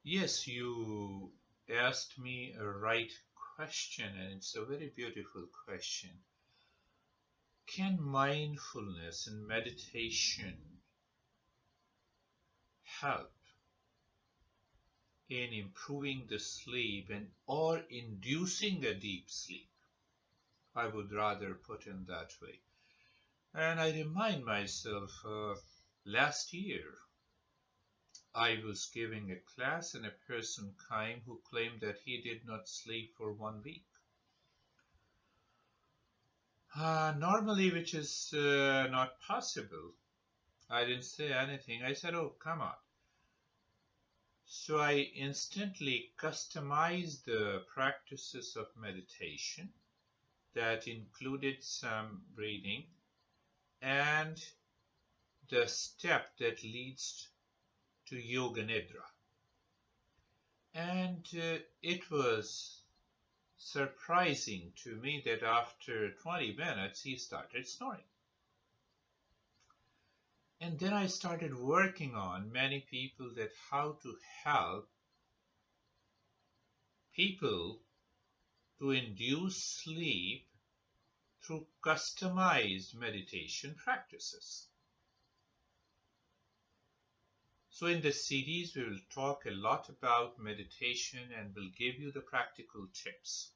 Yes, you asked me a right question, and it's a very beautiful question. Can mindfulness and meditation help in improving the sleep and or inducing a deep sleep? I would rather put in that way. And I remind myself last year I was giving a class and a person came who claimed that he did not sleep for 1 week. Normally, which is not possible. I didn't say anything. I said, "Oh, come on." So I instantly customized the practices of meditation that included some breathing and the step that leads to Yoga-Nidra. And it was surprising to me that after 20 minutes he started snoring. And then I started working on many people that how to help people to induce sleep through customized meditation practices. So in this series, we will talk a lot about meditation and will give you the practical tips.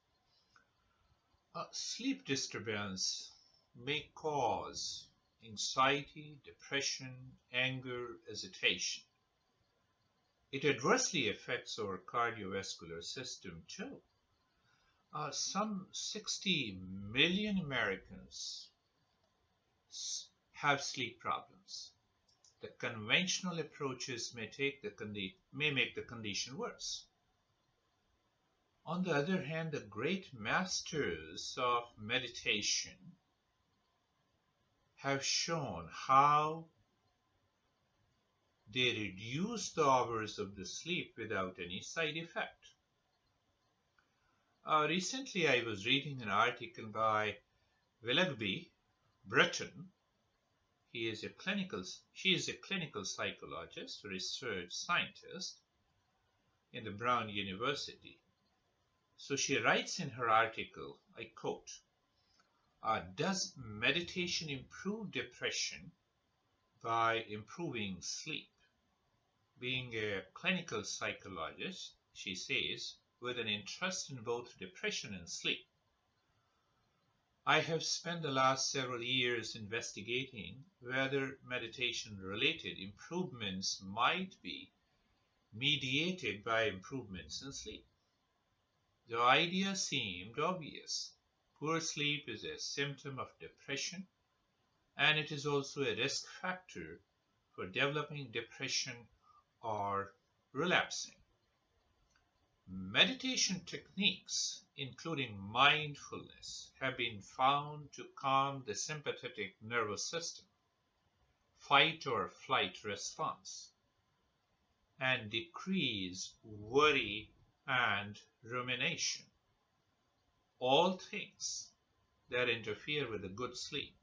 Sleep disturbance may cause anxiety, depression, anger, agitation. It adversely affects our cardiovascular system too. Some 60 million Americans have sleep problems. The conventional approaches may make the condition worse. On the other hand, the great masters of meditation have shown how they reduce the hours of the sleep without any side effect. Recently, I was reading an article by Willoughby Breton. She is a clinical psychologist, research scientist in the Brown University. So she writes in her article, I quote, "Does meditation improve depression by improving sleep?" Being a clinical psychologist, she says, with an interest in both depression and sleep, I have spent the last several years investigating whether meditation-related improvements might be mediated by improvements in sleep. The idea seemed obvious. Poor sleep is a symptom of depression, and it is also a risk factor for developing depression or relapsing. Meditation techniques, including mindfulness, have been found to calm the sympathetic nervous system, fight or flight response, and decrease worry and rumination, all things that interfere with a good sleep.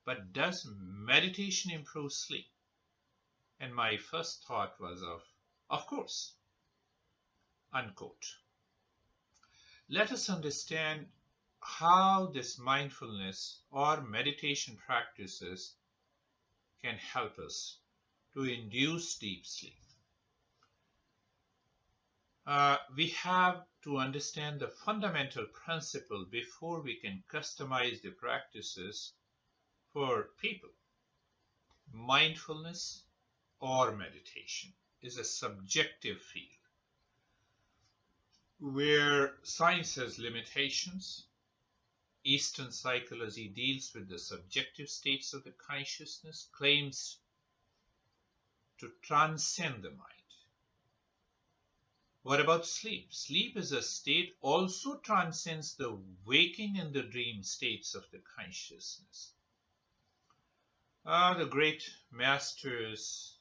But does meditation improve sleep? And my first thought was of course, unquote. Let us understand how this mindfulness or meditation practices can help us to induce deep sleep. We have to understand the fundamental principle before we can customize the practices for people. Mindfulness or meditation is a subjective field where science has limitations. Eastern psychology deals with the subjective states of the consciousness, claims to transcend the mind. What about sleep? Sleep as a state also transcends the waking and the dream states of the consciousness. The great masters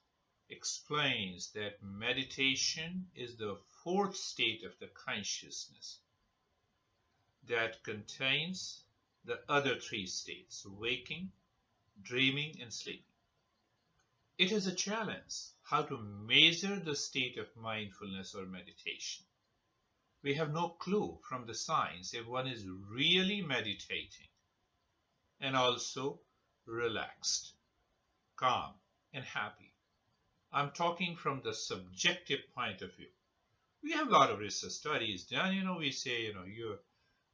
explains that meditation is the fourth state of the consciousness that contains the other three states, waking, dreaming, and sleeping. It is a challenge how to measure the state of mindfulness or meditation. We have no clue from the science if one is really meditating and also relaxed, calm, and happy. I'm talking from the subjective point of view. We have a lot of research studies done. We say,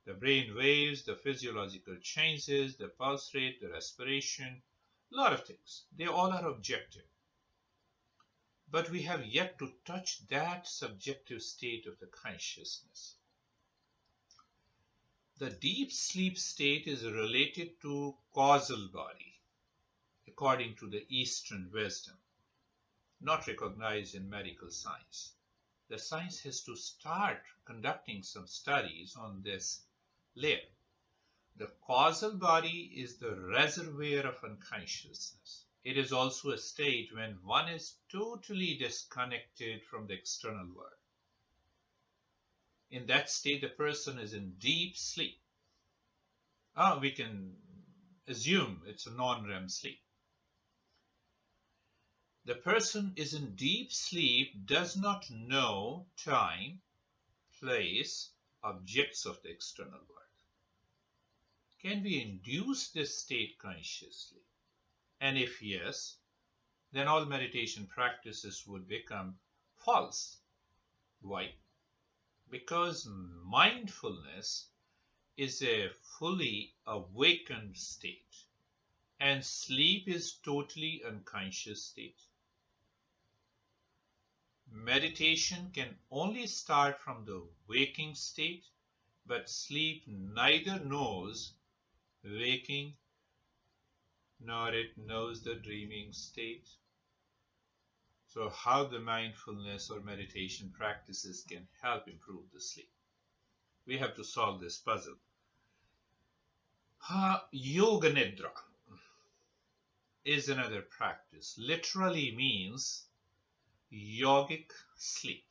the brain waves, the physiological changes, the pulse rate, the respiration, a lot of things. They all are objective. But we have yet to touch that subjective state of the consciousness. The deep sleep state is related to causal body, according to the Eastern wisdom, not recognized in medical science. The science has to start conducting some studies on this layer. The causal body is the reservoir of unconsciousness. It is also a state when one is totally disconnected from the external world. In that state, the person is in deep sleep. We can assume it's a non-REM sleep. The person is in deep sleep, does not know time, place, objects of the external world. Can we induce this state consciously? And if yes, then all meditation practices would become false. Why? Because mindfulness is a fully awakened state, and sleep is totally unconscious state. Meditation can only start from the waking state, but sleep neither knows waking nor it knows the dreaming state. So how the mindfulness or meditation practices can help improve the sleep? We have to solve this puzzle. Yoga-Nidra is another practice. Literally means yogic sleep.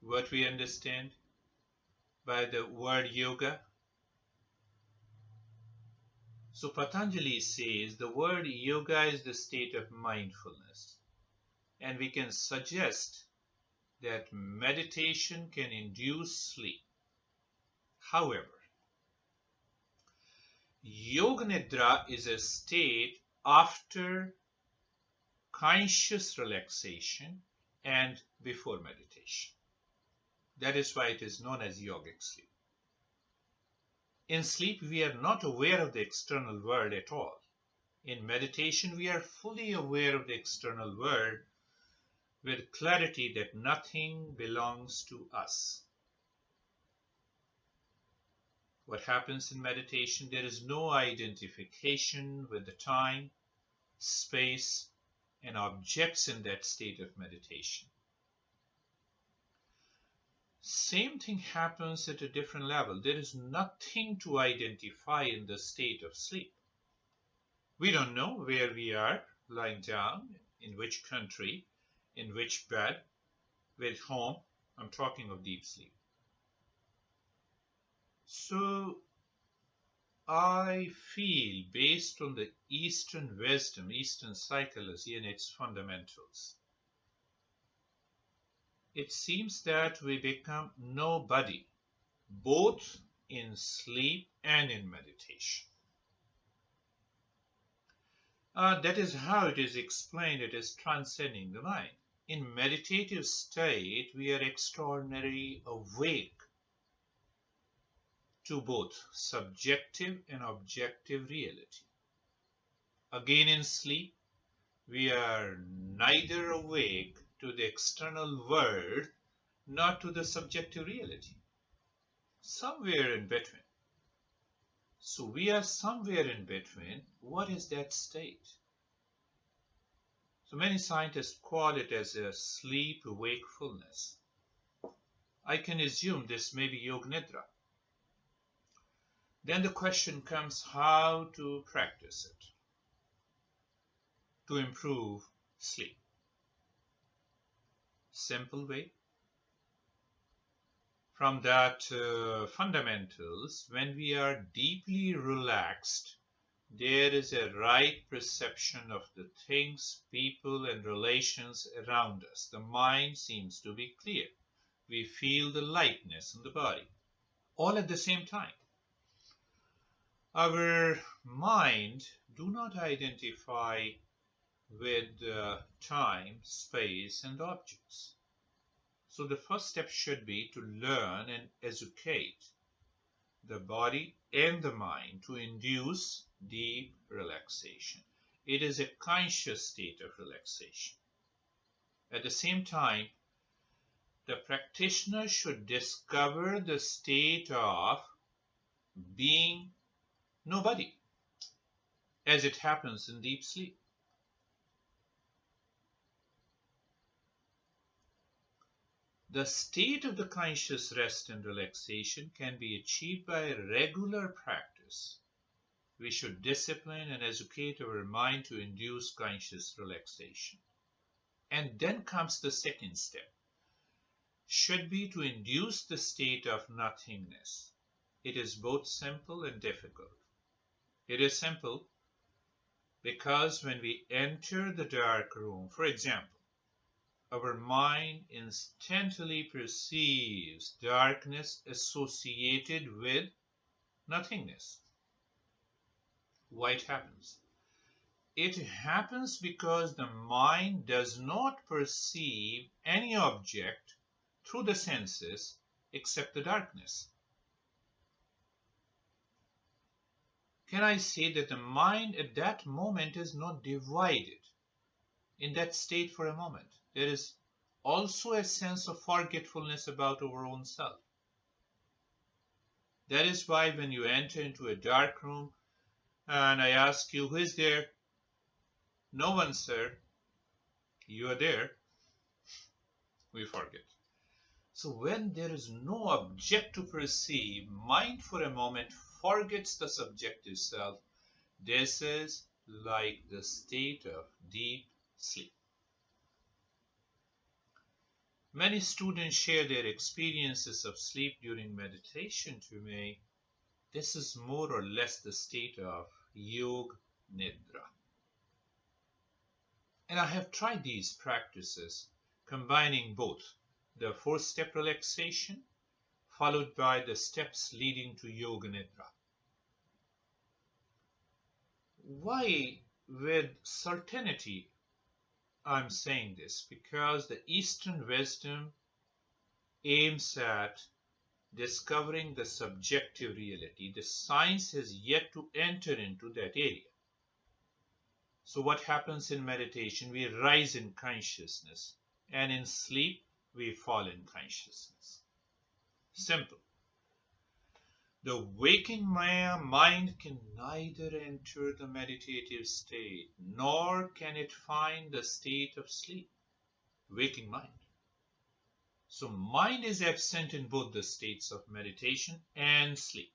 What we understand by the word yoga? So Patanjali says the word yoga is the state of mindfulness, and we can suggest that meditation can induce sleep. However, Yoga-Nidra is a state after conscious relaxation and before meditation. That is why it is known as yogic sleep. In sleep, we are not aware of the external world at all. In meditation, we are fully aware of the external world with clarity that nothing belongs to us. What happens in meditation? There is no identification with the time, space, and objects in that state of meditation. Same thing happens at a different level. There is nothing to identify in the state of sleep. We don't know where we are lying down, in which country, in which bed, with whom. I'm talking of deep sleep. So I feel, based on the Eastern wisdom, Eastern psychology and its fundamentals, it seems that we become nobody, both in sleep and in meditation. That is how it is explained. It is transcending the mind. In meditative state, we are extraordinarily awake to both subjective and objective reality. Again, in sleep, we are neither awake to the external world nor to the subjective reality. Somewhere in between. So we are somewhere in between. What is that state? So many scientists call it as a sleep wakefulness. I can assume this may be Yoga-Nidra. Then the question comes how to practice it to improve sleep. Simple way. From that fundamentals, when we are deeply relaxed, there is a right perception of the things, people, and relations around us. The mind seems to be clear. We feel the lightness in the body, all at the same time. Our mind do not identify with time, space, and objects. So the first step should be to learn and educate the body and the mind to induce deep relaxation. It is a conscious state of relaxation. At the same time, the practitioner should discover the state of being nobody, as it happens in deep sleep. The state of the conscious rest and relaxation can be achieved by regular practice. We should discipline and educate our mind to induce conscious relaxation. And then comes the second step, should be to induce the state of nothingness. It is both simple and difficult. It is simple because when we enter the dark room, for example, our mind instantly perceives darkness associated with nothingness. Why it happens? It happens because the mind does not perceive any object through the senses except the darkness. Can I say that the mind at that moment is not divided in that state for a moment? There is also a sense of forgetfulness about our own self. That is why when you enter into a dark room and I ask you, who is there? No one, sir. You are there. We forget. So when there is no object to perceive, mind for a moment forgets the subjective self. This is like the state of deep sleep. Many students share their experiences of sleep during meditation to me. This is more or less the state of Yoga-Nidra. And I have tried these practices, combining both the 4-step relaxation followed by the steps leading to Yoga-Nidra. Why with certainty I'm saying this? Because the Eastern wisdom aims at discovering the subjective reality. The science has yet to enter into that area. So what happens in meditation? We rise in consciousness, and in sleep we fall in consciousness. Simple. The waking mind can neither enter the meditative state, nor can it find the state of sleep, waking mind. So mind is absent in both the states of meditation and sleep.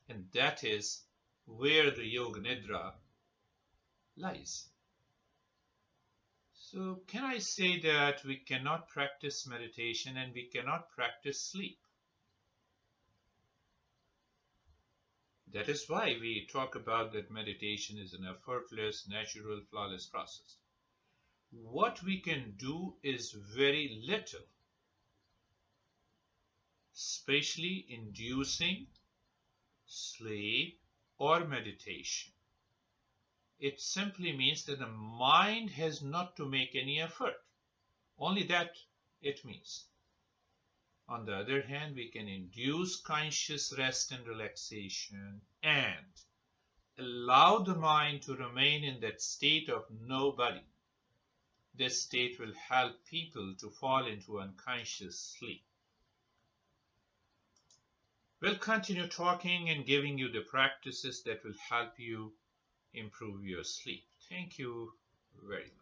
And that is where the Yoga-Nidra lies. So can I say that we cannot practice meditation and we cannot practice sleep? That is why we talk about that meditation is an effortless, natural, flawless process. What we can do is very little, especially inducing sleep or meditation. It simply means that the mind has not to make any effort. Only that it means. On the other hand, we can induce conscious rest and relaxation and allow the mind to remain in that state of nobody. This state will help people to fall into unconscious sleep. We'll continue talking and giving you the practices that will help you improve your sleep. Thank you very much.